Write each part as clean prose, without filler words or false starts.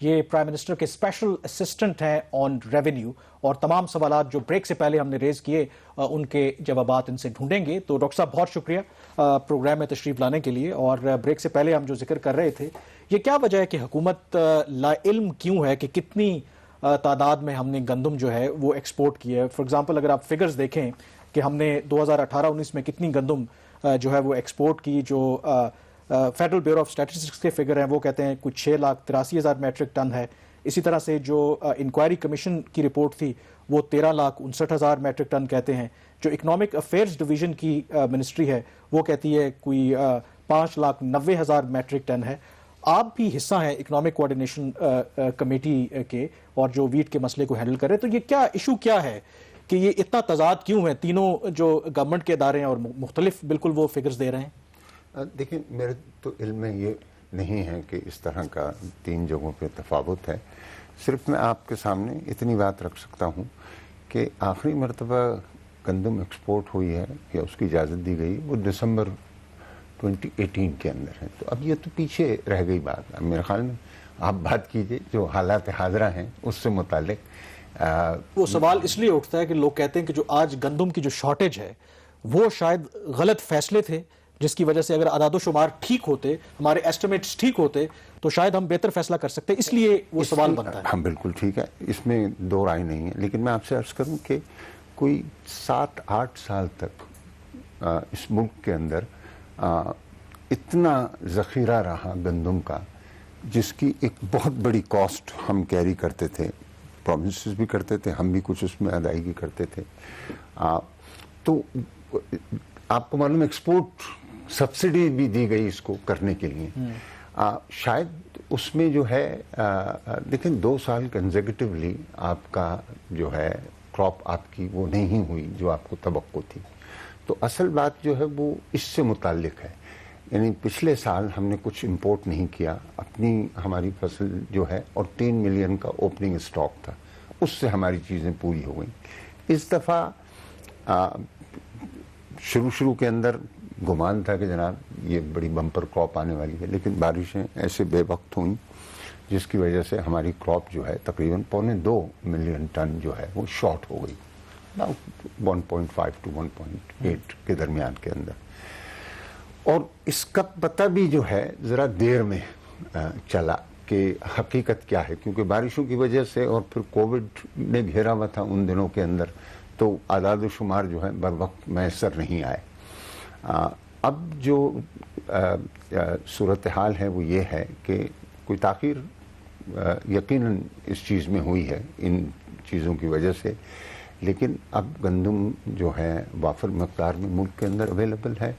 یہ prime minister کے special assistant ہیں آن ریونیو، اور تمام سوالات جو بریک سے پہلے ہم نے ریز کیے ان کے جوابات ان سے ڈھونڈیں گے. تو ڈاکٹر صاحب بہت شکریہ پروگرام میں تشریف لانے کے لیے. اور بریک سے پہلے ہم جو ذکر کر رہے تھے، یہ کیا وجہ ہے کہ حکومت لا علم کیوں ہے کہ کتنی تعداد میں ہم نے گندم جو ہے وہ ایکسپورٹ کی ہے. فار ایگزامپل اگر آپ فگرز دیکھیں کہ ہم نے 2018-19 میں کتنی گندم جو ہے وہ ایکسپورٹ کی، جو فیڈرل بیورو آف اسٹیٹسٹکس کے فگر ہیں وہ کہتے ہیں کچھ 6,83,000 میٹرک ٹن ہے. اسی طرح سے جو انکوائری کمیشن کی رپورٹ تھی وہ 13,59,000 میٹرک ٹن کہتے ہیں. جو اکنامک افیئرز ڈویژن کی منسٹری ہے وہ کہتی ہے کوئی 5,90,000 میٹرک ٹن ہے. آپ بھی حصہ ہیں اکنامک کوآرڈینیشن کمیٹی کے اور جو ویٹ کے مسئلے کو ہینڈل کر رہے ہیں، تو یہ کیا ایشو کیا ہے کہ یہ اتنا تضاد کیوں ہے؟ تینوں جو گورنمنٹ کے ادارے ہیں اور مختلف بالکل وہ فگرز دے رہے ہیں. دیکھیں، میرے تو علم میں یہ نہیں ہے کہ اس طرح کا 3 جگہوں پہ تفاوت ہے. صرف میں آپ کے سامنے اتنی بات رکھ سکتا ہوں کہ آخری مرتبہ گندم ایکسپورٹ ہوئی ہے یا اس کی اجازت دی گئی وہ دسمبر 2018 کے اندر ہے. تو اب یہ تو پیچھے رہ گئی بات. اب میرے خیال میں آپ بات کیجئے جو حالات حاضرہ ہیں اس سے متعلق. وہ سوال اس لیے اٹھتا ہے کہ لوگ کہتے ہیں کہ جو آج گندم کی جو شارٹیج ہے وہ شاید غلط فیصلے تھے، جس کی وجہ سے اگر اعداد و شمار ٹھیک ہوتے، ہمارے ایسٹیمیٹس ٹھیک ہوتے تو شاید ہم بہتر فیصلہ کر سکتے. اس لیے وہ سوال بنتا ہے. ہاں بالکل ٹھیک ہے، اس میں دو رائے نہیں ہے. لیکن میں آپ سے عرض کروں کہ کوئی 7-8 سال تک اس ملک کے اندر اتنا ذخیرہ رہا گندم کا، جس کی ایک بہت بڑی کاسٹ ہم کیری کرتے تھے، پرومسز بھی کرتے تھے، ہم بھی کچھ اس میں ادائیگی کرتے تھے. تو آپ کو معلوم ایکسپورٹ سبسڈی بھی دی گئی اس کو کرنے کے لیے. شاید اس میں جو ہے لیکن 2 سال کنزیکٹیولی آپ کا جو ہے کراپ آپ کی وہ نہیں ہوئی جو آپ کو توقع تھی. تو اصل بات جو ہے وہ اس سے متعلق ہے. یعنی پچھلے سال ہم نے کچھ امپورٹ نہیں کیا، اپنی ہماری فصل جو ہے، اور 3 ملین کا اوپننگ اسٹاک تھا، اس سے ہماری چیزیں پوری ہو گئیں. اس دفعہ شروع کے اندر گمان تھا کہ جناب یہ بڑی بمپر کراپ آنے والی ہے، لیکن بارشیں ایسے بے وقت ہوئیں جس کی وجہ سے ہماری کراپ جو ہے تقریباً 1.25 ملین ٹن جو ہے وہ شارٹ ہو گئی، 1.5 to 1.8 کے درمیان کے اندر. اور اس کا پتہ بھی جو ہے ذرا دیر میں چلا کہ حقیقت کیا ہے، کیونکہ بارشوں کی وجہ سے اور پھر کووڈ نے گھیرا ہوا تھا ان دنوں کے اندر، تو اعداد و شمار جو ہے بر وقت میسر نہیں آئے. اب جو صورتحال ہے وہ یہ ہے کہ کوئی تاخیر یقیناً اس چیز میں ہوئی ہے ان چیزوں کی وجہ سے، لیکن اب گندم جو ہے وافر مقدار میں ملک کے اندر اویلیبل ہے.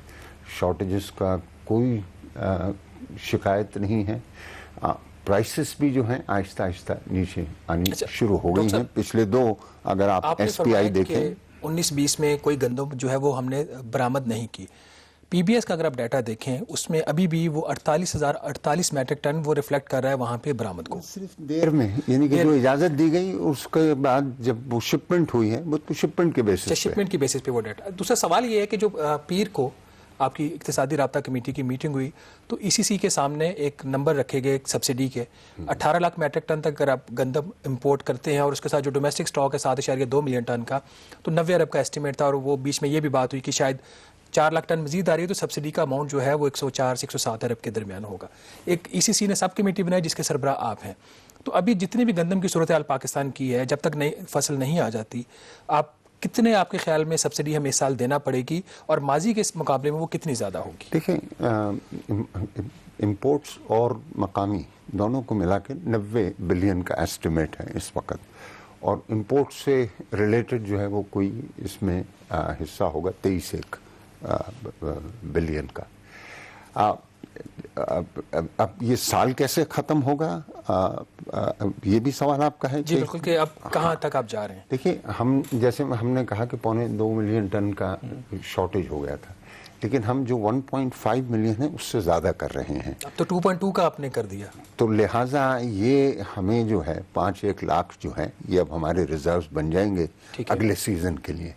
شارٹیجز کا کوئی شکایت نہیں ہے. پرائسز بھی جو ہیں آہستہ آہستہ نیچے آنی شروع ہو گئی ہیں. پچھلے 2 اگر آپ ایس پی آئی دیکھیں 19-20 میں کوئی گندم جو ہے وہ ہم نے برآمد نہیں کی. پی بی ایس کا اگر آپ ڈیٹا دیکھیں اس میں ابھی بھی وہ 48,048 میٹرک ٹن وہ ریفلیکٹ کر رہا ہے وہاں پہ برآمد کو. صرف دیر میں، یعنی کہ جو اجازت دی گئی اس کے بعد جب وہ شپمنٹ ہوئی ہے وہ تو شپمنٹ کے بیسس پہ وہ ڈیٹا. دوسرا سوال یہ ہے کہ جو پیر کو آپ کی اقتصادی رابطہ کمیٹی کی میٹنگ ہوئی تو ای سی سی کے سامنے ایک نمبر رکھے گئے سبسڈی کے 18 لاکھ میٹرک ٹن تک اگر آپ گندم امپورٹ کرتے ہیں اور اس کے ساتھ جو ڈومیسٹک سٹاک ہے 7.2 ملین ٹن کا، تو 90 ارب کا ایسٹیمیٹ تھا. اور وہ بیچ میں یہ بھی بات ہوئی کہ شاید 4 لاکھ ٹن مزید آ رہی ہے تو سبسڈی کا اماؤنٹ جو ہے وہ 104 سے 107 ارب کے درمیان ہوگا. ایک ای سی سی نے سب کمیٹی بنائی جس کے سربراہ آپ ہیں. تو ابھی جتنی بھی گندم کی صورتحال پاکستان کی ہے، جب تک نئی فصل نہیں آ جاتی، کتنے آپ کے خیال میں سبسڈی ہمیں اس سال دینا پڑے گی اور ماضی کے اس مقابلے میں وہ کتنی زیادہ ہوگی؟ دیکھیں، امپورٹس اور مقامی دونوں کو ملا کے 90 بلین کا ایسٹیمیٹ ہے اس وقت، اور امپورٹ سے ریلیٹڈ جو ہے وہ کوئی اس میں حصہ ہوگا 23 بلین کا. اب یہ سال کیسے ختم ہوگا یہ بھی سوال آپ کا ہے. جی بالکل، کہ اب کہاں تک آپ جا رہے ہیں؟ دیکھیے، جیسے ہم نے کہا کہ 2.25 ملین ٹن کا شارٹیج ہو گیا تھا، لیکن ہم جو 1.5 ملین ہے اس سے زیادہ کر رہے ہیں. اب تو 2.2 کا آپ نے کر دیا، تو لہٰذا یہ ہمیں جو ہے 5-1 لاکھ جو ہے یہ اب ہمارے ریزروز بن جائیں گے اگلے سیزن کے لیے،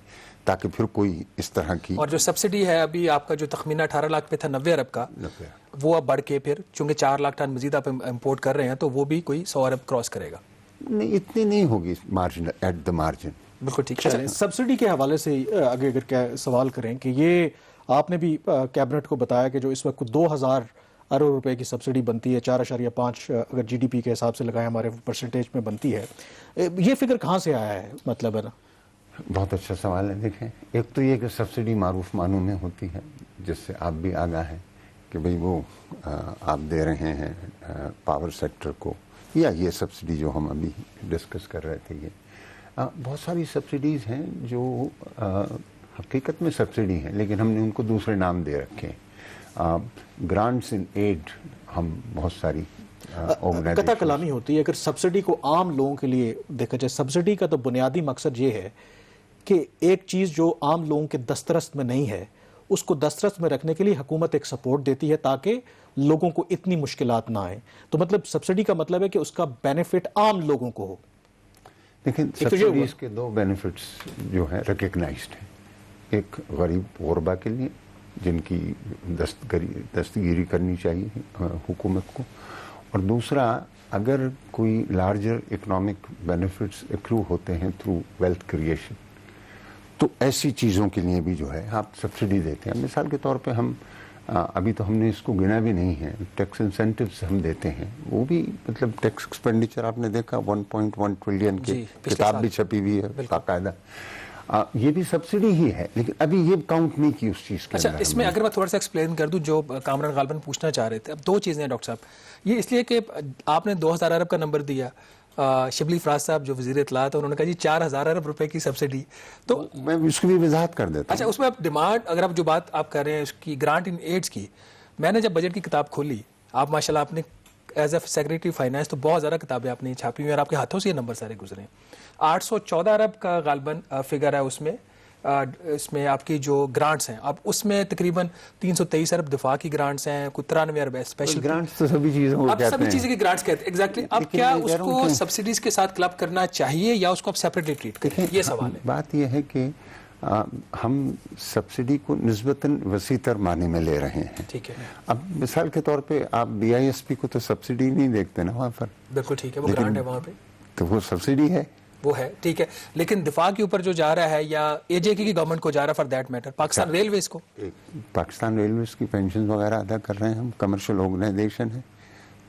تاکہ پھر کوئی اس طرح کی. اور جو سبسڈی ہے ابھی آپ کا جو تخمینہ 18 لاکھ پہ تھا 90 ارب کا، وہ اب بڑھ کے پھر چونکہ 4 لاکھ ٹن مزید آپ امپورٹ کر رہے ہیں تو وہ بھی کوئی 100 ارب کراس کرے گا. نہیں اتنی نہیں ہوگی مارجن ایٹ دا مارجن. بالکل ٹھیک اچھا ہے. سبسڈی کے حوالے سے اگر سوال کریں کہ یہ آپ نے بھی کیبنٹ کو بتایا کہ جو اس وقت 2000 ارب روپے کی سبسڈی بنتی ہے 4.5 اگر جی ڈی پی کے حساب سے لگائیں ہمارے پرسنٹیج میں بنتی ہے, یہ فگر کہاں سے آیا ہے مطلب ہے نا؟ بہت اچھا سوال ہے. دیکھیں ایک تو یہ کہ سبسڈی معروف معنوں میں ہوتی ہے جس سے آپ بھی آگاہ ہیں کہ بھئی وہ آپ دے رہے ہیں پاور سیکٹر کو, یا یہ سبسڈی جو ہم ابھی ڈسکس کر رہے تھے یہ بہت ساری سبسڈیز ہیں جو حقیقت میں سبسڈی ہیں لیکن ہم نے ان کو دوسرے نام دے رکھے ہیں. گرانٹس ان ایڈ ہم بہت ساری قطع کلامی ہوتی ہے. اگر سبسڈی کو عام لوگوں کے لیے دیکھا جائے, سبسڈی کا تو بنیادی مقصد یہ ہے کہ ایک چیز جو عام لوگوں کے دسترس میں نہیں ہے اس کو دسترس میں رکھنے کے لیے حکومت ایک سپورٹ دیتی ہے تاکہ لوگوں کو اتنی مشکلات نہ آئیں. تو مطلب سبسڈی کا مطلب ہے کہ اس کا بینیفٹ عام لوگوں کو ہو. لیکن سبسڈیز کے 2 بینیفٹس جو ہیں ریکگنائزڈ ہیں. ایک غریب غربا کے لیے جن کی دستگیری کرنی چاہیے حکومت کو, اور دوسرا اگر کوئی لارجر اکنامک بینیفٹس ایکرو ہوتے ہیں تھرو ویلتھ کریشن تو ایسی چیزوں کے لیے بھی جو ہے آپ سبسڈی دیتے ہیں. مثال کے طور پہ ہم ابھی تو ہم نے اس کو گنا بھی نہیں ہے, ٹیکس انسینٹیوز ہم دیتے ہیں, وہ بھی مطلب ٹیکس ایکسپینڈیچر آپ نے دیکھا 1.1 ٹریلین کی کتاب بھی چھپی ہوئی ہے باقاعدہ, یہ بھی سبسڈی ہی ہے لیکن ابھی یہ کاؤنٹ نہیں کی اس چیز کے اچھا اندر. اس میں اگر میں تھوڑا سا ایکسپلین کر دوں جو کامران غالباً پوچھنا چاہ رہے تھے. اب 2 چیزیں ہیں ڈاکٹر صاحب, یہ اس لیے کہ آپ نے 2000 ارب کا نمبر دیا, شبلی فراز صاحب جو وزیر اطلاعات انہوں نے کہا جی 4000 ارب روپے کی سبسڈی, تو میں اس کی بھی وضاحت کر دیتا ہوں. اچھا اس میں اب ڈیمانڈ اگر آپ جو بات آپ کر رہے ہیں اس کی گرانٹ ان ایڈز کی, میں نے جب بجٹ کی کتاب کھولی, آپ ماشاء اللہ آپ نے ایز اے سیکریٹری فائنانس تو بہت زیادہ کتابیں آپ نے چھاپی ہوئی ہیں اور آپ کے ہاتھوں سے یہ نمبر سارے گزرے ہیں. 814 ارب کا غالباً فگر ہے اس میں آپ کی جو گرانٹس ہیں, اب اس میں تقریباً 323 ارب دفاع کی گرانٹس ہیں, کوئی 93 ارب اسپیشل گرانٹس تو سبھی چیزوں کو کہتے ہیں. اب سبھی چیزیں کی گرانٹس کہتے ہیں ایگزیکٹلی. اب کیا اس کو سبسڈیز کے ساتھ کلب کرنا چاہیے یا اس کو آپ سیپریٹلی ٹریٹ کریں, یہ سوال ہے. بات یہ ہے کہ ہم سبسڈی کو نسبتاً وسیع تر معنی میں لے رہے ہیں. ٹھیک ہے. اب مثال کے طور پہ آپ بی آئی ایس پی کو تو سبسڈی نہیں دیکھتے نا وہاں پر. بالکل ٹھیک ہے, وہ گرانٹ ہے وہاں پہ تو وہ سبسڈی ہے, وہ ہے ٹھیک ہے, لیکن دفاع کے اوپر جو جا رہا ہے یا اے جے کی گورنمنٹ کو جا رہا ہے for that matter, Pakistan railways کو, پاکستان ریلویز کی پینشن وغیرہ ادا کر رہے ہیں ہم, کمرشل آرگنائزیشن ہے,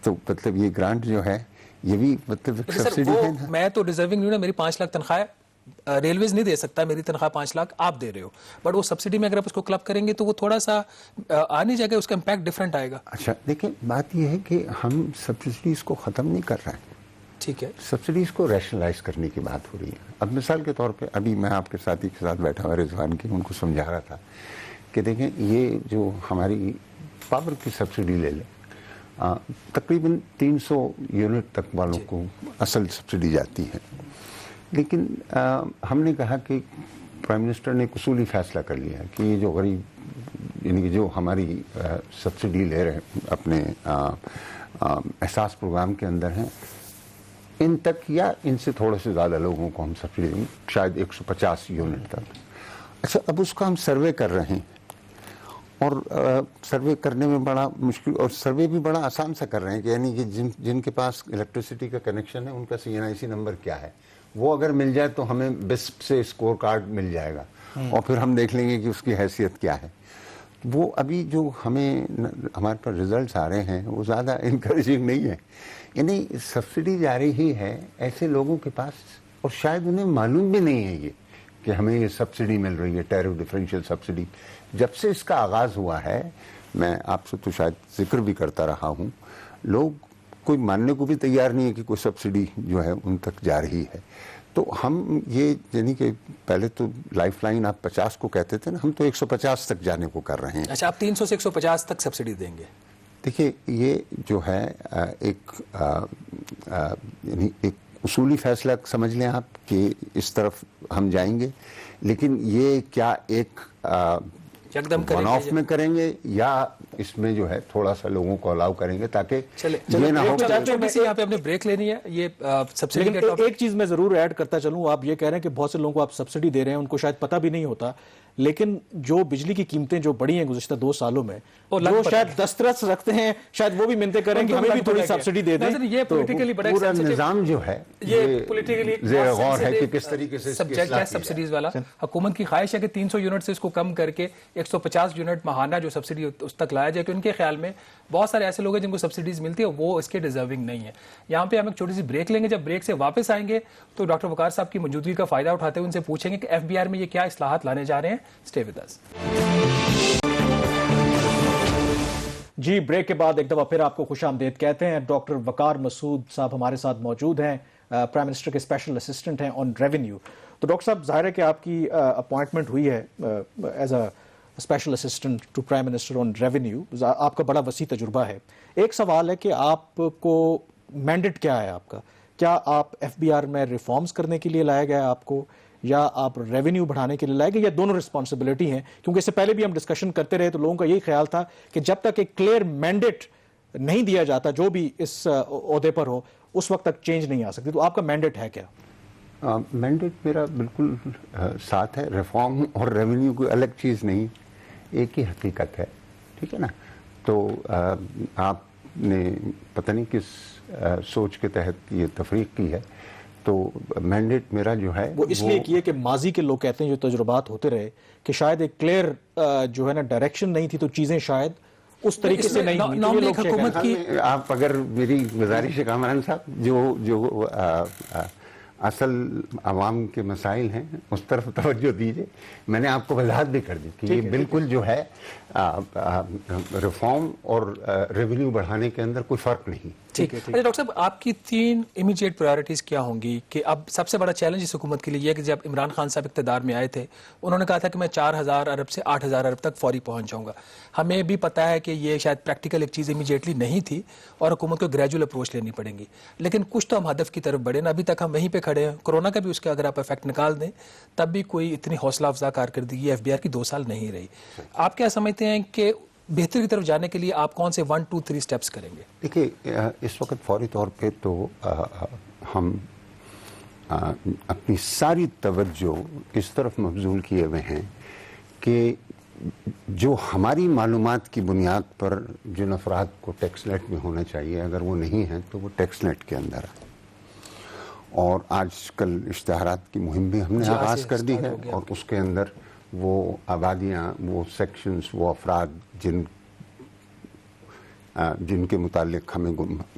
تو مطلب یہ گرانٹ جو ہے یہ بھی مطلب سبسڈی ہے. میں تو ڈیزرونگ نہیں ہوں, میری 5 لاکھ تنخواہ ہے, ریلویز نہیں دے سکتا, میری تنخواہ 5 لاکھ آپ دے رہے ہو, بٹ وہ سبسڈی میں اگر آپ اس کو کلب کریں گے تو وہ تھوڑا سا آنے جائے گا, اس کا امپیکٹ ڈفرینٹ آئے گا. اچھا دیکھیں بات یہ ہے کہ ہم سبسڈیز کو ختم نہیں کر رہے ہیں, ٹھیک ہے, سبسڈیز کو ریشنلائز کرنے کی بات ہو رہی ہے. اب مثال کے طور پہ ابھی میں آپ کے ساتھی کے ساتھ بیٹھا ہوا رضوان کی, ان کو سمجھا رہا تھا کہ دیکھیں یہ جو ہماری پاور کی سبسڈی لے لیں, تقریباً 300 یونٹ تک والوں کو اصل سبسڈی جاتی ہے, لیکن ہم نے کہا کہ پرائم منسٹر نے ایک اصولی فیصلہ کر لیا کہ یہ جو غریب یعنی کہ جو ہماری سبسڈی لے رہے ہیں اپنے احساس پروگرام کے اندر ہیں, ان تک یا ان سے تھوڑے سے زیادہ لوگوں کو ہم سبسڈی دیں گے, شاید 150 یونٹ تک. اچھا اب اس کا ہم سروے کر رہے ہیں, اور سروے کرنے میں بڑا مشکل, اور سروے بھی بڑا آسان سا کر رہے ہیں کہ یعنی کہ جن کے پاس الیکٹریسٹی کا کنیکشن ہے ان کا CNIC نمبر کیا ہے, وہ اگر مل جائے تو ہمیں بسپ سے اسکور کارڈ مل جائے گا, اور پھر ہم دیکھ لیں گے کہ اس کی حیثیت کیا ہے. وہ ابھی جو ہمارے پاس ریزلٹس آ رہے ہیں وہ زیادہ انکریجنگ نہیں ہے. یعنی سبسڈی جاری ہی ہے ایسے لوگوں کے پاس, اور شاید انہیں معلوم بھی نہیں ہے یہ کہ ہمیں یہ سبسڈی مل رہی ہے, ٹیرف ڈفرینشیل سبسڈی. جب سے اس کا آغاز ہوا ہے, میں آپ سے تو شاید ذکر بھی کرتا رہا ہوں, لوگ کوئی ماننے کو بھی تیار نہیں ہے کہ کوئی سبسڈی جو ہے ان تک جا رہی ہے. تو ہم یہ یعنی کہ پہلے تو لائف لائن آپ 50 کو کہتے تھے نا, ہم تو 150 تک جانے کو کر رہے ہیں. اچھا آپ 300 سے 150 تک سبسڈی دیں گے. دیکھیے یہ جو ہے یعنی ایک اصولی فیصلہ سمجھ لیں آپ کہ اس طرف ہم جائیں گے, لیکن یہ کیا ایک ون آف میں کریں گے یا اس میں جو ہے تھوڑا سا لوگوں کو الاؤ کریں گے تاکہ یہ نہ ہو. یہاں پہ ہم نے بریک لینی ہے. یہ سبسڈی ایک چیز میں ضرور ایڈ کرتا چلوں, آپ یہ کہہ رہے ہیں کہ بہت سے لوگوں کو آپ سبسڈی دے رہے ہیں, ان کو شاید پتہ بھی نہیں ہوتا لیکن جو بجلی کی قیمتیں جو بڑی ہیں گزشتہ 2 سالوں میں وہ جو شاید دسترس رکھتے ہیں شاید وہ بھی منتیں کریں کہ ہمیں بھی تھوڑی سبسڈی دے دیں. یہ پولیٹیکلی بڑا پورا نظام جو ہے یہ پولیٹیکلی زیر غور ہے کہ کس طریقے سے سبجیکٹ ہے سبسڈیز والا. حکومت کی خواہش ہے کہ 300 یونٹ سے اس کو کم کر کے 150 یونٹ ماہانہ جو سبسڈی اس تک لایا جائے کہ ان کے خیال میں بہت سارے ایسے لوگ ہیں جن کو سبسڈیز ملتی ہے وہ اس کے ڈیزرونگ نہیں ہے. یہاں پہ ہم ایک چھوٹی سی بریک لیں گے. جب بریک سے واپس آئیں گے تو ڈاکٹر وقار صاحب کی موجودگی کا فائدہ اٹھاتے ہوئے ان سے پوچھیں گے کہ ایف بی آر میں یہ کیا اصلاحات لانے جا رہے ہیں. Stay with us. جی بریک کے بعد ایک دفعہ پھر آپ کو خوش آمدید کہتے ہیں. ڈاکٹر وقار مسعود صاحب ہمارے ساتھ موجود ہیں, پرائم منسٹر کے اسپیشل اسسٹنٹ ہیں آن ریونیو. تو ڈاکٹر صاحب ظاہر ہے کہ آپ کی اپوائنٹمنٹ ہوئی ہے as a special assistant to prime minister on revenue. آپ کا بڑا وسیع تجربہ ہے. ایک سوال ہے کہ آپ کو مینڈیٹ کیا ہے آپ کا؟ کیا آپ ایف بی آر میں ریفارمز کرنے کے لیے لایا گیا آپ کو, یا آپ ریونیو بڑھانے کے لیے لائے گئے, یا دونوں رسپانسبلٹی ہیں؟ کیونکہ اس سے پہلے بھی ہم ڈسکشن کرتے رہے تو لوگوں کا یہی خیال تھا کہ جب تک ایک کلیئر مینڈیٹ نہیں دیا جاتا جو بھی اس عہدے پر ہو اس وقت تک چینج نہیں آ سکتی. تو آپ کا مینڈیٹ ہے کیا؟ مینڈیٹ میرا بالکل ساتھ ہے. ریفارم اور ریونیو کوئی الگ چیز نہیں, ایک ہی حقیقت ہے. ٹھیک ہے نا. تو آپ نے پتہ نہیں کس سوچ کے تحت یہ تفریق کی ہے. تو مینڈیٹ میرا جو ہے وہ اس لیے کیے کہ ماضی کے لوگ کہتے ہیں جو تجربات ہوتے رہے کہ شاید ایک کلیئر جو ہے نا ڈائریکشن نہیں تھی تو چیزیں شاید اس طریقے سے نہیں ہوئی. حکومت کی آپ اگر میری گزارش ہے کامران صاحب جو اصل عوام کے مسائل ہیں اس طرف توجہ دیجیے. میں نے آپ کو وضاحت بھی کر دی کہ یہ بالکل جو ہے ریفارم اور ریونیو بڑھانے کے اندر کوئی فرق نہیں. ٹھیک ہے. اچھا ڈاکٹر صاحب آپ کی 3 امیجیٹ پرائیورٹیز کیا ہوں گی؟ کہ اب سب سے بڑا چیلنج اس حکومت کے لیے یہ ہے کہ جب عمران خان صاحب اقتدار میں آئے تھے انہوں نے کہا تھا کہ میں 4000 ارب سے 8000 ارب تک فوری پہنچ جاؤں گا. ہمیں بھی پتہ ہے کہ یہ شاید پریکٹیکل ایک چیز امیجیٹلی نہیں تھی اور حکومت کو گریجول اپروچ لینی پڑیں گی, لیکن کچھ تو ہم ہدف کی طرف بڑھے نا. ابھی تک ہم وہیں پہ کھڑے ہیں. کورونا کا بھی اس کے اگر آپ افیکٹ نکال دیں تب بھی کوئی اتنی حوصلہ افزا کارکردگی ایف بی آر کی 2 سال نہیں رہی. آپ کیا سمجھتے ہیں کہ بہتر کی طرف جانے کے لیے آپ کون سے 1 2 3 سٹیپس کریں گے؟ دیکھیے اس وقت فوری طور پہ تو ہم اپنی ساری توجہ اس طرف مبذول کیے ہوئے ہیں کہ جو ہماری معلومات کی بنیاد پر جن افراد کو ٹیکس لیٹ میں ہونا چاہیے اگر وہ نہیں ہیں تو وہ ٹیکس لیٹ کے اندر ہے. اور آج کل اشتہارات کی مہم بھی ہم نے آغاز کر دی ہے اور اس کے اندر وہ آبادیاں, وہ سیکشنز, وہ افراد جن کے متعلق ہمیں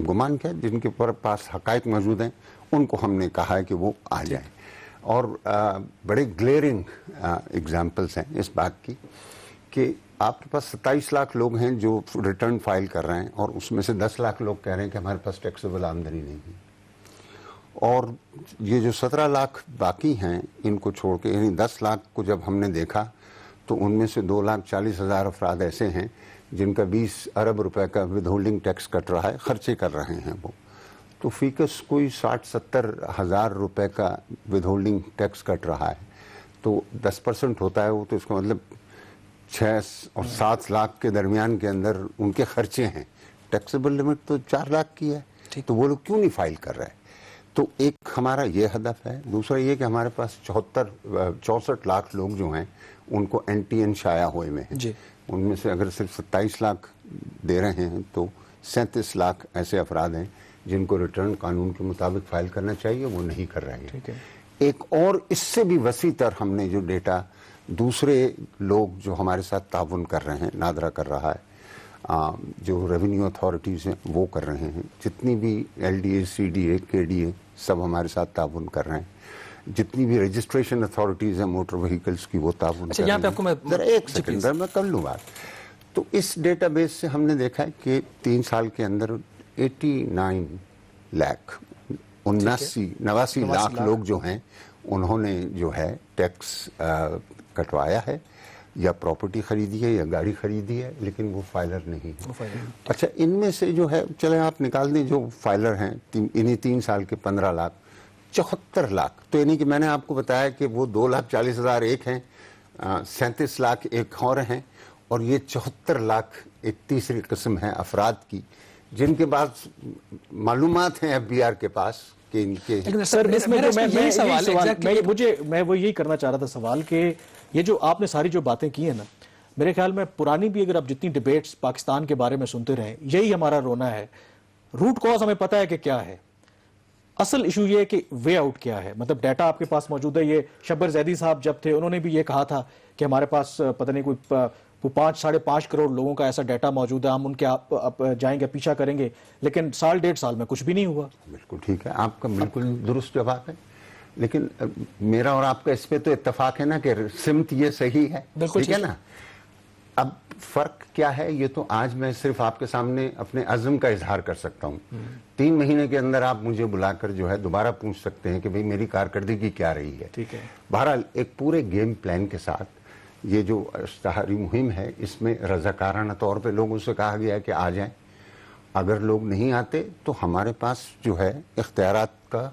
گمان کیا, جن کے پاس حقائق موجود ہیں, ان کو ہم نے کہا ہے کہ وہ آ جائیں. اور بڑے گلیئرنگ اگزامپلس ہیں اس بات کی کہ آپ کے پاس 27 لاکھ لوگ ہیں جو ریٹرن فائل کر رہے ہیں اور اس میں سے 10 لاکھ لوگ کہہ رہے ہیں کہ ہمارے پاس ٹیکسیبل آمدنی نہیں ہے. اور یہ جو 17 لاکھ باقی ہیں ان کو چھوڑ کے, یعنی 10 لاکھ کو جب ہم نے دیکھا تو ان میں سے 2,40,000 افراد ایسے ہیں جن کا 20 ارب روپے کا ود ہولڈنگ ٹیکس کٹ رہا ہے, خرچے کر رہے ہیں وہ. تو فیکس کوئی 60-70 ہزار روپے کا ود ہولڈنگ ٹیکس کٹ رہا ہے. تو 10% ہوتا ہے وہ, تو اس کا مطلب 6 اور 7 لاکھ کے درمیان کے اندر ان کے خرچے ہیں. ٹیکسیبل لمٹ تو 4 لاکھ کی ہے, تو وہ لوگ کیوں نہیں فائل کر رہے؟ تو ایک ہمارا یہ ہدف ہے. دوسرا یہ کہ ہمارے پاس 64 لاکھ لوگ جو ہیں ان کو این ٹی این شائع ہوئے میں ہیں. ان میں سے اگر صرف 27 لاکھ دے رہے ہیں تو 37 لاکھ ایسے افراد ہیں جن کو ریٹرن قانون کے مطابق فائل کرنا چاہیے, وہ نہیں کر رہے ہیں. ایک اور اس سے بھی وسیع تر ہم نے جو ڈیٹا دوسرے لوگ جو ہمارے ساتھ تعاون کر رہے ہیں, نادرا کر رہا ہے, جو ریونیو اتھارٹیز ہیں وہ کر رہے ہیں, جتنی بھی L D A, C D A, K D اے سب ہمارے ساتھ تعاون کر رہے ہیں, جتنی بھی رجسٹریشن اتھارٹیز ہیں موٹر وہیکلز کی وہ تعاون کر رہے ہیں. ایک سیکنڈ میں کر لوں بات. تو اس ڈیٹا بیس سے ہم نے دیکھا ہے کہ 3 سال کے اندر 89 لاکھ لوگ جو ہیں انہوں نے جو ہے ٹیکس کٹوایا ہے, یا پراپرٹی خریدی ہے یا گاڑی خریدی ہے, لیکن وہ فائلر نہیں ہے. اچھا ان میں سے جو ہے چلیں آپ نکال دیں جو فائلر ہیں انہیں 3 سال کے 15 لاکھ, 74 لاکھ. تو یعنی کہ میں نے آپ کو بتایا کہ وہ 2,40,000 ایک ہیں, 37 لاکھ ایک اور ہیں, اور یہ 74 لاکھ ایک تیسری قسم ہے افراد کی جن کے پاس معلومات ہیں ایف بی آر کے پاس کہ ان کے سر اس میں میں وہ یہی کرنا چاہ رہا تھا سوال کہ یہ جو آپ نے ساری جو باتیں کی ہیں نا، میرے خیال میں پرانی بھی اگر آپ جتنی ڈیبیٹس پاکستان کے بارے میں سنتے رہیں، یہی ہمارا رونا ہے. روٹ کاز ہمیں پتا ہے کہ کیا ہے، اصل ایشو یہ ہے کہ وے آؤٹ کیا ہے. مطلب ڈیٹا آپ کے پاس موجود ہے. یہ شبر زیدی صاحب جب تھے انہوں نے بھی یہ کہا تھا کہ ہمارے پاس پتہ نہیں کوئی 5-5.5 کروڑ لوگوں کا ایسا ڈیٹا موجود ہے، ہم ان کے آپ جائیں گے پیچھا کریں گے، لیکن 1.5 سال میں کچھ بھی نہیں ہوا. بالکل ٹھیک ہے، آپ کا بالکل درست جواب ہے. لیکن میرا اور آپ کا اس پہ تو اتفاق ہے نا کہ سمت یہ صحیح ہے، ٹھیک ہے نا. اب فرق کیا ہے یہ تو آج میں صرف آپ کے سامنے اپنے عزم کا اظہار کر سکتا ہوں. 3 مہینے کے اندر آپ مجھے بلا کر جو ہے دوبارہ پوچھ سکتے ہیں کہ بھئی میری کارکردگی کیا رہی ہے. ٹھیک ہے. بہرحال ایک پورے گیم پلان کے ساتھ یہ جو اشتہاری مہم ہے اس میں رضاکارانہ طور پہ لوگوں سے کہا گیا ہے کہ آ جائیں. اگر لوگ نہیں آتے تو ہمارے پاس جو ہے اختیارات کا،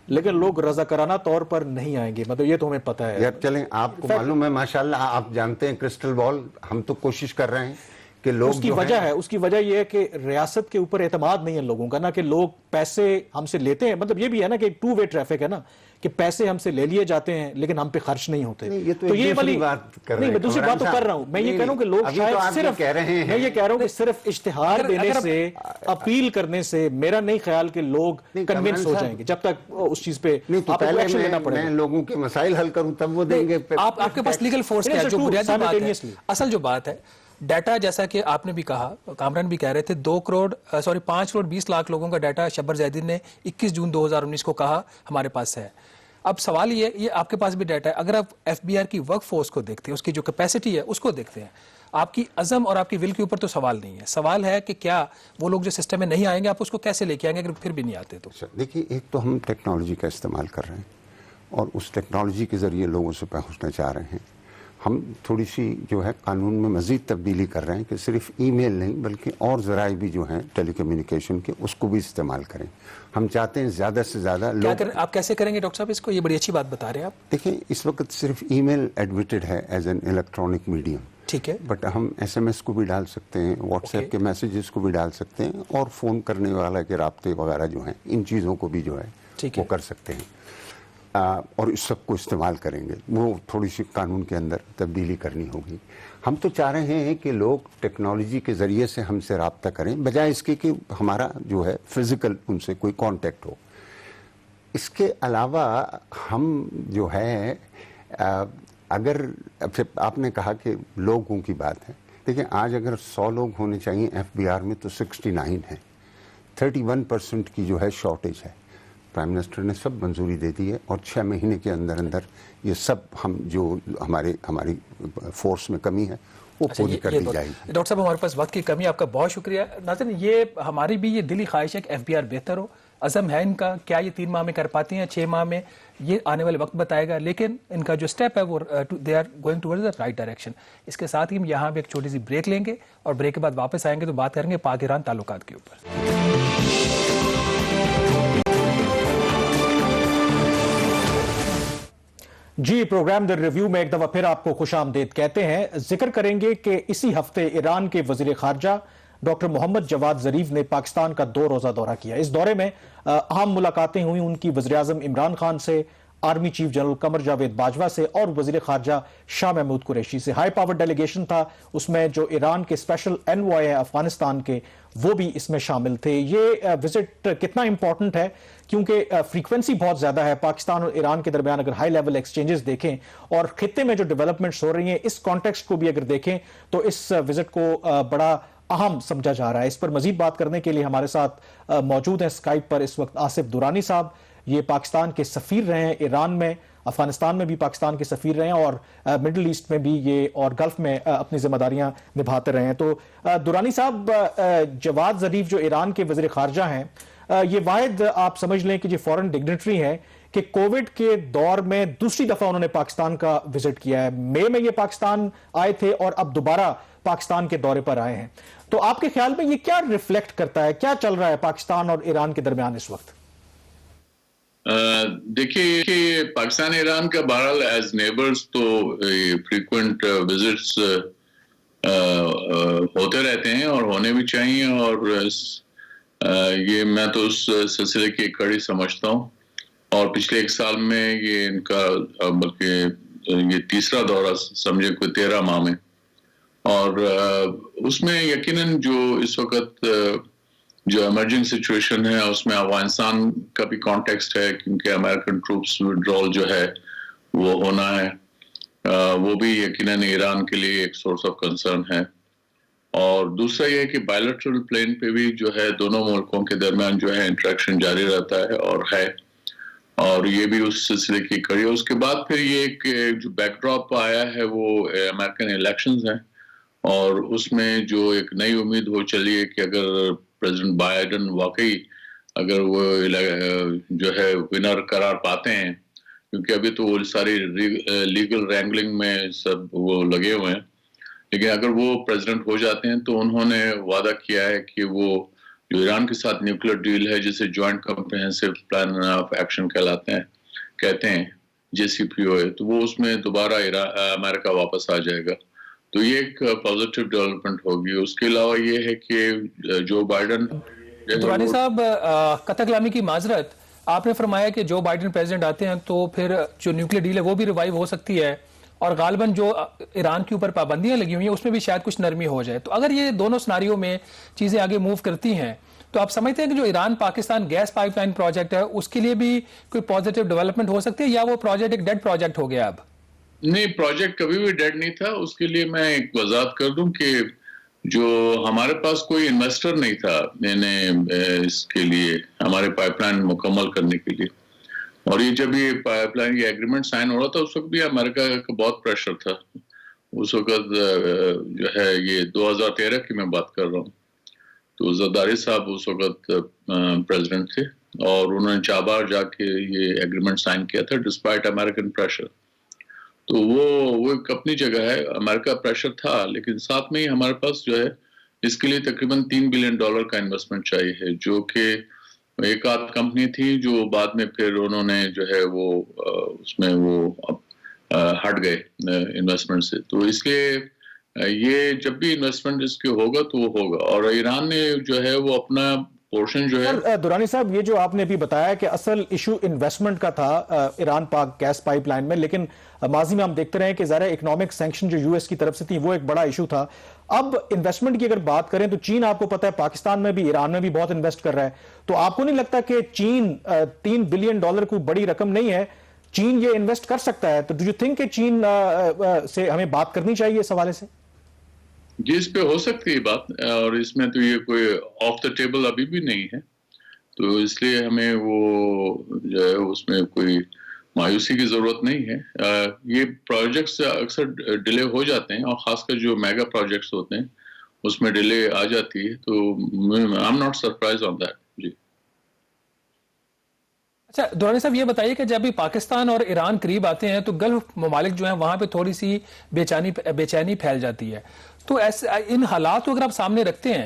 لیکن لوگ رضاکارانہ طور پر نہیں آئیں گے، مطلب یہ تو ہمیں پتہ ہے. یار چلیں آپ کو معلوم ہے ماشاءاللہ آپ جانتے ہیں کرسٹل بال، ہم تو کوشش کر رہے ہیں کہ لوگ اس کی وجہ یہ ہے کہ ریاست کے اوپر اعتماد نہیں ہے لوگوں کا نا، کہ لوگ پیسے ہم سے لیتے ہیں. مطلب یہ بھی ہے نا کہ ایک 2 وے ٹریفک ہے نا، کہ پیسے ہم سے لے لیے جاتے ہیں لیکن ہم پہ خرچ نہیں ہوتے. تو یہ والی بات کر رہے ہیں. میں دوسری بات تو کر رہا ہوں. میں یہ کہہ رہا ہوں کہ لوگ شاید صرف میں یہ کہہ رہا ہوں کہ صرف اشتہار دینے سے، اپیل کرنے سے میرا نہیں خیال کہ لوگ کنونس ہو جائیں گے جب تک اس چیز پہ آپ کو ایکشن لینا پڑے گا. میں لوگوں کے مسائل حل کروں تب وہ دیں گے. آپ کے پاس لیگل فورس کیا ہے؟ جو بنیادی بات ہے، اصل جو بات ہے ڈیٹا، جیسا کہ آپ نے بھی کہا، کامران بھی کہہ رہے تھے 5 کروڑ 20 لاکھ لوگوں کا ڈیٹا شبر زیدی نے 21 جون 2019 کو کہا ہمارے پاس ہے. اب سوال یہ آپ کے پاس بھی ڈیٹا ہے. اگر آپ ایف بی آر کی ورک فورس کو دیکھتے ہیں، اس کی جو کیپیسٹی ہے اس کو دیکھتے ہیں، آپ کی عزم اور آپ کی ول کے اوپر تو سوال نہیں ہے. سوال ہے کہ کیا وہ لوگ جو سسٹم میں نہیں آئیں گے آپ اس کو کیسے لے کے آئیں گے اگر پھر بھی نہیں آتے تو؟ دیکھیے، ایک تو ہم ٹیکنالوجی کا استعمال کر رہے ہیں اور اس ٹیکنالوجی کے ذریعے لوگوں سے پہنچنا چاہ رہے ہیں. ہم تھوڑی سی جو ہے قانون میں مزید تبدیلی کر رہے ہیں کہ صرف ای میل نہیں بلکہ اور ذرائع بھی جو ہیں ٹیلی کمیونیکیشن کے اس کو بھی استعمال کریں. ہم چاہتے ہیں زیادہ سے زیادہ لوگ. آپ کیسے کریں گے ڈاکٹر صاحب اس کو؟ یہ بڑی اچھی بات بتا رہے ہیں آپ. دیکھیں، اس وقت صرف ای میل ایڈمیٹڈ ہے ایز این الیکٹرانک میڈیم، ٹھیک ہے، بٹ ہم ایس ایم ایس کو بھی ڈال سکتے ہیں، واٹس ایپ کے میسیجز کو بھی ڈال سکتے ہیں، اور فون کرنے والا کے رابطے وغیرہ جو ہیں ان چیزوں کو بھی جو ہے وہ کر سکتے ہیں. اور اس سب کو استعمال کریں گے. وہ تھوڑی سی قانون کے اندر تبدیلی کرنی ہوگی. ہم تو چاہ رہے ہیں کہ لوگ ٹیکنالوجی کے ذریعے سے ہم سے رابطہ کریں بجائے اس کے کہ ہمارا جو ہے فزیکل ان سے کوئی کانٹیکٹ ہو. اس کے علاوہ ہم جو ہے اگر آپ نے کہا کہ لوگوں کی بات ہے، دیکھیں آج اگر 100 لوگ ہونے چاہیے ایف بی آر میں تو 69 ہیں. 31% کی جو ہے شارٹیج ہے. پرائم منسٹر نے سب منظوری دے دی ہے اور 6 مہینے کے اندر یہ سب ہم جو ہماری فورس میں کمی ہے وہ پوری کر دی جائے گی. ڈاکٹر صاحب ہمارے پاس وقت کی کمی، آپ کا بہت شکریہ. ناظرین، یہ ہماری بھی یہ دلی خواہش ہے کہ ایف بی آر بہتر ہو. عزم ہے ان کا، کیا یہ 3 ماہ میں کر پاتی ہیں 6 ماہ میں، یہ آنے والے وقت بتائے گا، لیکن ان کا جو سٹیپ ہے وہ they are going towards the right direction. اس کے ساتھ ہی ہم یہاں پہ ایک چھوٹی سی بریک لیں گے اور بریک کے بعد واپس آئیں گے تو بات کریں گے پاک ایران تعلقات کے اوپر. جی، پروگرام در ریویو میں ایک دفعہ پھر آپ کو خوش آمدید کہتے ہیں. ذکر کریں گے کہ اسی ہفتے ایران کے وزیر خارجہ ڈاکٹر محمد جواد ظریف نے پاکستان کا 2 روزہ دورہ کیا. اس دورے میں اہم ملاقاتیں ہوئی ان کی وزیر اعظم عمران خان سے، army chief general Qamar Javed Bajwa سے اور وزیر خارجہ شاہ محمود قریشی سے. ہائی پاور ڈیلیگیشن تھا، اس میں جو ایران کے اسپیشل انوائے ہیں افغانستان کے وہ بھی اس میں شامل تھے. یہ وزٹ کتنا امپورٹنٹ ہے کیونکہ فریکوینسی بہت زیادہ ہے پاکستان اور ایران کے درمیان. اگر ہائی لیول ایکسچینجز دیکھیں اور خطے میں جو ڈیولپمنٹس ہو رہی ہیں اس کانٹیکسٹ کو بھی اگر دیکھیں تو اس وزٹ کو بڑا اہم سمجھا جا رہا ہے. اس پر مزید بات کرنے کے لیے ہمارے ساتھ موجود ہیں اسکائپ پر اس وقت آصف درانی صاحب. یہ پاکستان کے سفیر رہے ہیں ایران میں، افغانستان میں بھی پاکستان کے سفیر رہے ہیں اور مڈل ایسٹ میں بھی یہ اور گلف میں اپنی ذمہ داریاں نبھاتے رہے ہیں. تو درانی صاحب، جواد ظریف جو ایران کے وزیر خارجہ ہیں، یہ واحد آپ سمجھ لیں کہ یہ فورن ڈگنیٹری ہیں کہ کووڈ کے دور میں دوسری دفعہ انہوں نے پاکستان کا وزٹ کیا ہے. مئی میں یہ پاکستان آئے تھے اور اب دوبارہ پاکستان کے دورے پر آئے ہیں. تو آپ کے خیال میں یہ کیا ریفلیکٹ کرتا ہے، کیا چل رہا ہے پاکستان اور ایران کے درمیان اس وقت؟ دیکھیے، پاکستان ایران کا بہرحال ایز نیبرز تو فریکوینٹ وزٹس ہوتے رہتے ہیں اور ہونے بھی چاہیے. اور یہ میں تو اس سلسلے کی کڑی سمجھتا ہوں، اور پچھلے 1 سال میں یہ ان کا بلکہ یہ تیسرا دورہ سمجھے کوئی 13 ماہ میں، اور اس میں یقیناً جو اس وقت جو ایمرجنگ سچویشن ہے اس میں افغانستان کا بھی کانٹیکسٹ ہے، کیونکہ امریکن ٹروپس وڈرول جو ہے وہ ہونا ہے، وہ بھی یقیناً ایران کے لیے ایک سورس آف کنسرن ہے. اور دوسرا یہ ہے کہ بائیلیٹرل پلین پہ بھی جو ہے دونوں ملکوں کے درمیان جو ہے انٹریکشن جاری رہتا ہے اور یہ بھی اس سلسلے کی کڑی ہے. اس کے بعد پھر یہ ایک جو بیک ڈراپ آیا ہے وہ امریکن الیکشنز ہیں، اور اس میں جو ایک نئی امید ہو چلی ہے کہ اگر پریزیڈنٹ بائیڈن واقعی اگر وہ جو ہے ونر قرار پاتے ہیں، کیونکہ ابھی تو وہ ساری لیگل رینگلنگ میں سب وہ لگے ہوئے ہیں، لیکن اگر وہ پریزیڈنٹ ہو جاتے ہیں تو انہوں نے وعدہ کیا ہے کہ وہ جو ایران کے ساتھ نیوکلیر ڈیل ہے جسے joint comprehensive plan of action کہتے ہیں JCPOA، تو وہ اس میں دوبارہ امریکہ واپس آ جائے گا. تو یہ ایک پازیٹیو ڈیولپمنٹ ہوگی. اس کے علاوہ یہ ہے کہ جو بائیڈن دورانی صاحب قطع کلامی کی معذرت، آپ نے فرمایا کہ جو بائیڈن پریزیڈنٹ آتے ہیں تو پھر جو نیوکلیر ڈیل ہے وہ بھی ریوائیو ہو سکتی ہے، اور غالباً جو ایران کے اوپر پابندیاں لگی ہوئی ہیں اس میں بھی شاید کچھ نرمی ہو جائے. تو اگر یہ دونوں سناریوں میں چیزیں آگے موو کرتی ہیں تو آپ سمجھتے ہیں کہ جو Iran Pakistan gas pipeline project ہے اس کے لیے بھی کوئی پازیٹیو ڈیولپمنٹ ہو سکتی ہے، یا وہ پروجیکٹ ایک ڈیڈ پروجیکٹ ہو گیا اب؟ نہیں، پروجیکٹ کبھی بھی ڈیڈ نہیں تھا. اس کے لیے میں ایک وضاحت کر دوں کہ جو ہمارے پاس کوئی انویسٹر نہیں تھا اس کے لیے ہمارے پائپ لائن مکمل کرنے کے لیے، اور یہ جب یہ پائپ لائن کی ایگریمنٹ سائن ہو رہا تھا اس وقت بھی امریکہ کا بہت پریشر تھا. اس وقت جو ہے یہ 2013 کی میں بات کر رہا ہوں، تو زرداری صاحب اس وقت پریزیڈنٹ تھے، اور انہوں نے چابہار جا کے یہ ایگریمنٹ سائن کیا تھا ڈسپائٹ امریکن پریشر. تو وہ ایک اپنی جگہ ہے، امریکہ پریشر تھا، لیکن ساتھ میں ہی ہمارے پاس جو ہے اس کے لیے تقریباً $3 بلین کا انویسٹمنٹ چاہیے ہے، جو کہ ایک آدھ کمپنی تھی جو بعد میں پھر انہوں نے جو ہے وہ اس میں وہ ہٹ گئے انویسٹمنٹ سے. تو اس لیے یہ جب بھی انویسٹمنٹ اس کے ہوگا تو وہ ہوگا، اور ایران نے جو ہے وہ اپنا پورشن جو ہے. دورانی صاحب، یہ جو آپ نے بھی بتایا کہ اصل ایشو انویسٹمنٹ کا تھا ایران پاک گیس پائپ لائن میں، لیکن ماضی میں ہم دیکھتے رہے کہ ظاہر اکنامک سینکشن جو US کی طرف سے تھی وہ ایک بڑا ایشو تھا. اب انویسٹمنٹ کی اگر بات کریں تو چین آپ کو پتہ ہے پاکستان میں بھی ایران میں بھی بہت انویسٹ کر رہا ہے، تو آپ کو نہیں لگتا کہ چین $3 بلین کوئی بڑی رقم نہیں ہے، چین یہ انویسٹ کر سکتا ہے؟ تو ڈو یو تھنک کہ چین سے ہمیں بات کرنی چاہیے اس حوالے سے؟ جی، اس پہ ہو سکتی ہے بات، اور اس میں تو یہ کوئی آف دا ٹیبل ابھی بھی نہیں ہے، تو اس لیے ہمیں وہ جو ہے اس میں کوئی مایوسی کی ضرورت نہیں ہے. یہ پروجیکٹس اکثر ڈیلے ہو جاتے ہیں، اور خاص کر جو میگا پروجیکٹس ہوتے ہیں اس میں ڈیلے آ جاتی ہے، تو I'm not surprised on that. جی اچھا دورانی صاحب، یہ بتائیے کہ جب بھی پاکستان اور ایران قریب آتے ہیں تو گلف ممالک جو ہیں وہاں پہ تھوڑی سی بے چینی پھیل جاتی ہے. تو ان حالات کو اگر آپ سامنے رکھتے ہیں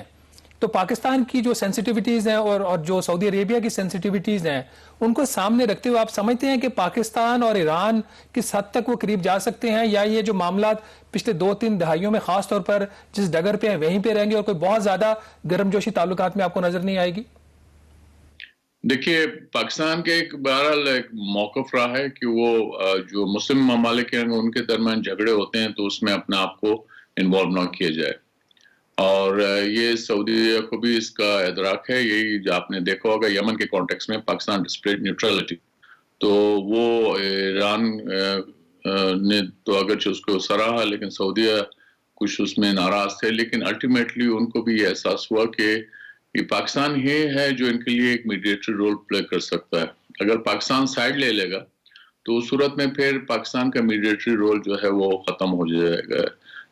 تو پاکستان کی جو سینسٹیوٹیز ہیں اور جو سعودی عربیہ کی سینسٹیوٹیز ہیں ان کو سامنے رکھتے ہوئے آپ سمجھتے ہیں کہ پاکستان اور ایران کس حد تک وہ قریب جا سکتے ہیں، یا یہ جو معاملات پچھلے 2-3 دہائیوں میں خاص طور پر جس ڈگر پہ ہیں وہیں پہ رہیں گے اور کوئی بہت زیادہ گرم جوشی تعلقات میں آپ کو نظر نہیں آئے گی؟ دیکھیے، پاکستان کے ایک بہرحال ایک موقف رہا ہے کہ وہ جو مسلم ممالک ہیں ان کے درمیان جھگڑے ہوتے ہیں تو اس میں اپنے آپ کو انوالو نہ کیا جائے، اور یہ سعودی کو بھی اس کا ادراک ہے. یہی آپ نے دیکھا ہوگا یمن کے کانٹیکس میں پاکستان ڈسپلیڈ نیوٹرلٹی، تو وہ ایران نے تو اگرچہ اس کو سراہا لیکن سعودیہ کچھ اس میں ناراض تھے، لیکن الٹیمیٹلی ان کو بھی یہ احساس ہوا کہ یہ پاکستان ہی ہے جو ان کے لیے ایک میڈیٹری رول پلے کر سکتا ہے. اگر پاکستان سائیڈ لے لے گا تو اس صورت میں پھر پاکستان کا میڈیٹری رول جو ہے وہ ختم ہو جائے گا.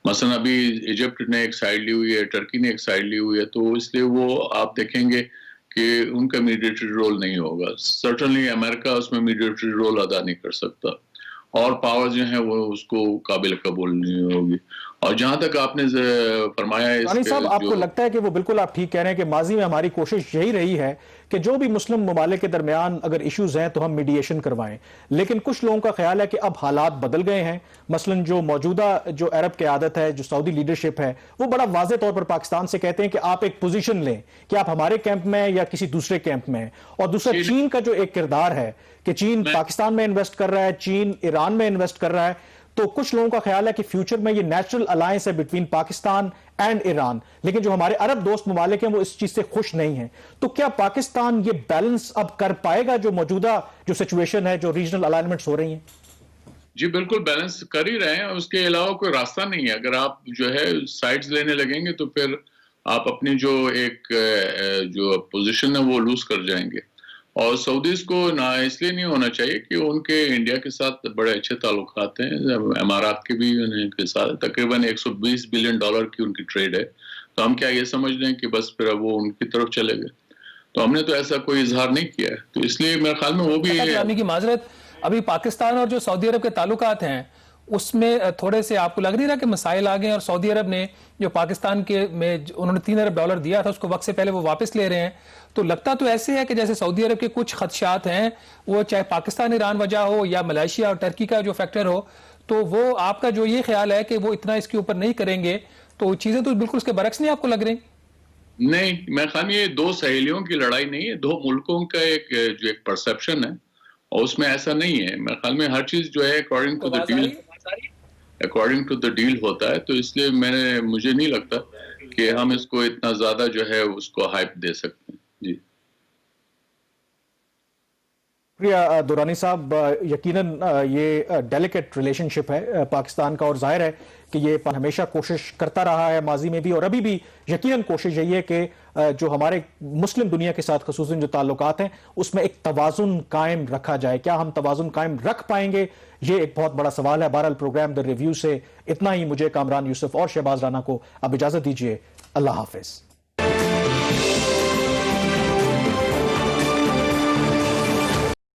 مثلا ابھی ایجپٹ نے ایک سائیڈ لی ہوئی ہے، ٹرکی نے ایک سائیڈ لی ہوئی ہے، تو اس لیے وہ آپ دیکھیں گے کہ ان کا میڈیٹری رول نہیں ہوگا. سرٹنلی امریکہ اس میں میڈیٹری رول ادا نہیں کر سکتا، اور پاور جو ہیں وہ اس کو قابل قبول نہیں ہوگی. اور جہاں تک آپ نے فرمایا رانی صاحب، آپ کو لگتا ہے کہ وہ بالکل آپ ٹھیک کہہ رہے ہیں کہ ماضی میں ہماری کوشش یہی رہی ہے کہ جو بھی مسلم ممالک کے درمیان اگر ایشوز ہیں تو ہم میڈیشن کروائیں، لیکن کچھ لوگوں کا خیال ہے کہ اب حالات بدل گئے ہیں. مثلا جو موجودہ جو عرب قیادت ہے، جو سعودی لیڈرشپ ہے، وہ بڑا واضح طور پر پاکستان سے کہتے ہیں کہ آپ ایک پوزیشن لیں کہ آپ ہمارے کیمپ میں ہیں یا کسی دوسرے کیمپ میں ہیں. اور دوسرا چین کا جو ایک کردار ہے کہ چین پاکستان میں انویسٹ کر رہا ہے، چین ایران میں انویسٹ کر رہا ہے، تو کچھ لوگوں کا خیال ہے کہ فیوچر میں یہ نیچرل الائنس ہے بٹوین پاکستان اینڈ ایران. لیکن جو ہمارے عرب دوست ممالک ہیں وہ اس چیز سے خوش نہیں ہیں. تو کیا پاکستان یہ بیلنس اب کر پائے گا جو موجودہ جو سچویشن ہے، جو ریجنل الائنمنٹس ہو رہی ہیں؟ جی بالکل بیلنس کر ہی رہے ہیں، اس کے علاوہ کوئی راستہ نہیں ہے. اگر آپ جو ہے سائڈز لینے لگیں گے تو پھر آپ اپنی جو ایک جو پوزیشن ہے وہ لوز کر جائیں گے. اور سعودیز کو نہ اس لیے نہیں ہونا چاہیے کہ ان کے انڈیا کے ساتھ بڑے اچھے تعلقات ہیں، امارات کے بھی ان کے ساتھ تقریباً $120 بلین کی ان کی ٹریڈ ہے. تو ہم کیا یہ سمجھ لیں کہ بس پھر وہ ان کی طرف چلے گئے؟ تو ہم نے تو ایسا کوئی اظہار نہیں کیا ہے. تو اس لیے میرے خیال میں وہ بھی کی معذرت، ابھی پاکستان اور جو سعودی عرب کے تعلقات ہیں اس میں تھوڑے سے آپ کو لگ نہیں رہا کہ مسائل آ گئے، اور سعودی عرب نے جو پاکستان کے میں انہوں نے $3 ارب دیا تھا اس کو وقت سے پہلے وہ واپس لے رہے ہیں. تو لگتا تو ایسے ہے کہ جیسے سعودی عرب کے کچھ خدشات ہیں، وہ چاہے پاکستان ایران وجہ ہو یا ملائیشیا اور ٹرکی کا جو فیکٹر ہو، تو وہ آپ کا جو یہ خیال ہے کہ وہ اتنا اس کے اوپر نہیں کریں گے، تو چیزیں تو بالکل اس کے برعکس نہیں آپ کو لگ رہی؟ نہیں، میں خیال یہ دو سہیلیوں کی لڑائی نہیں ہے، دو ملکوں کا جو ایک پرسپشن ہے، اور اس میں ایسا نہیں ہے. میرے خیال میں ہر چیز جو ہے اکارڈنگ ٹو دا ڈیل ہوتا ہے. تو اس لیے مجھے نہیں لگتا کہ ہم اس کو اتنا زیادہ جو ہے اس کو ہائپ دے سکتے ہیں. جی شکریہ دورانی صاحب. یقیناً یہ ڈیلیکیٹ ریلیشن شپ ہے پاکستان کا، اور ظاہر ہے کہ یہ ہمیشہ کوشش کرتا رہا ہے ماضی میں بھی، اور ابھی بھی یقیناً کوشش یہی ہے کہ جو ہمارے مسلم دنیا کے ساتھ خصوصاً جو تعلقات ہیں اس میں ایک توازن قائم رکھا جائے. کیا ہم توازن قائم رکھ پائیں گے؟ یہ ایک بہت بڑا سوال ہے. بہرحال پروگرام دا ریویو سے اتنا ہی. مجھے کامران یوسف اور شہباز رانا کو اب اجازت دیجیے. اللہ حافظ.